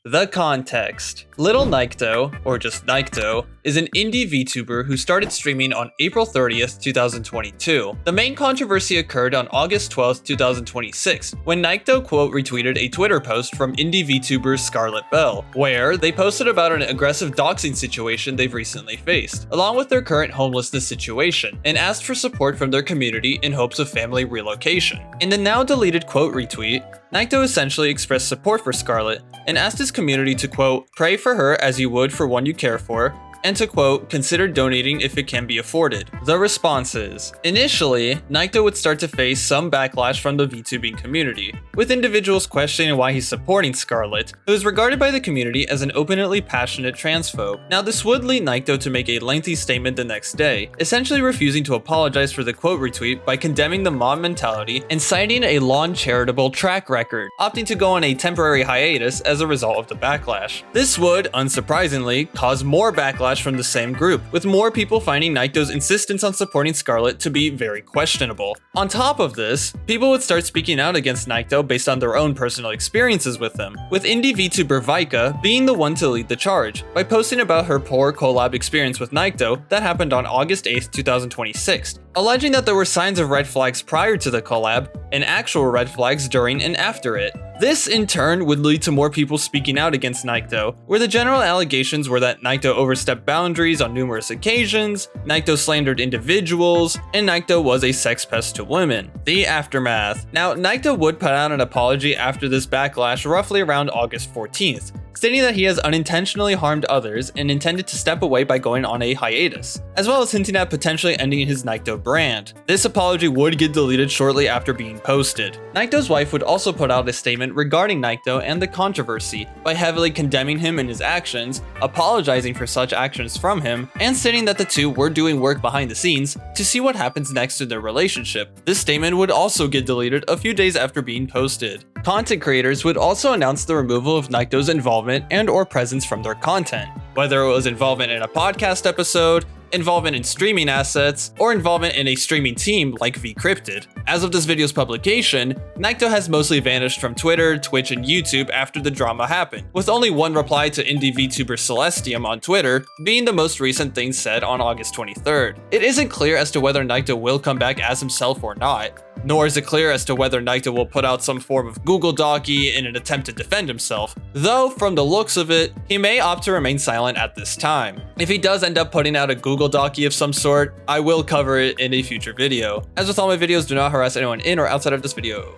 The context. Little Nikto, or just Nikto, is an indie VTuber who started streaming on April 30th, 2022. The main controversy occurred on August 12th, 2026, when Nikto quote retweeted a Twitter post from indie VTuber Scarlet Bell, where they posted about an aggressive doxing situation they've recently faced, along with their current homelessness situation, and asked for support from their community in hopes of family relocation. In the now deleted quote retweet, Nikto essentially expressed support for Scarlet and asked his community to quote, pray for her as you would for one you care for, and to quote, consider donating if it can be afforded. The responses. Initially, Nikto would start to face some backlash from the VTubing community, with individuals questioning why he's supporting Scarlet, who is regarded by the community as an openly passionate transphobe. Now this would lead Nikto to make a lengthy statement the next day, essentially refusing to apologize for the quote retweet by condemning the mob mentality and citing a long charitable track record, opting to go on a temporary hiatus as a result of the backlash. This would, unsurprisingly, cause more backlash from the same group, with more people finding Nikto's insistence on supporting Scarlet to be very questionable. On top of this, people would start speaking out against Nikto based on their own personal experiences with him, with indie VTuber Vika being the one to lead the charge, by posting about her poor collab experience with Nikto that happened on August 8th, 2026, alleging that there were signs of red flags prior to the collab and actual red flags during and after it. This, in turn, would lead to more people speaking out against Nikto, where the general allegations were that Nikto overstepped boundaries on numerous occasions, Nikto slandered individuals, and Nikto was a sex pest to women. The aftermath. Now, Nikto would put out an apology after this backlash roughly around August 14th, stating that he has unintentionally harmed others and intended to step away by going on a hiatus, as well as hinting at potentially ending his Nikto brand. This apology would get deleted shortly after being posted. Nikto's wife would also put out a statement regarding Nikto and the controversy by heavily condemning him and his actions, apologizing for such actions from him, and stating that the two were doing work behind the scenes to see what happens next in their relationship. This statement would also get deleted a few days after being posted. Content creators would also announce the removal of Nikto's involvement and or presence from their content, whether it was involvement in a podcast episode, involvement in streaming assets, or involvement in a streaming team like VCrypted. As of this video's publication, Nikto has mostly vanished from Twitter, Twitch, and YouTube after the drama happened, with only one reply to indie VTuber Celestium on Twitter being the most recent thing said on August 23rd. It isn't clear as to whether Nikto will come back as himself or not, nor is it clear as to whether Nikto will put out some form of Google Docky in an attempt to defend himself, though from the looks of it, he may opt to remain silent at this time. If he does end up putting out a Google Docky of some sort, I will cover it in a future video. As with all my videos, do not harass anyone in or outside of this video.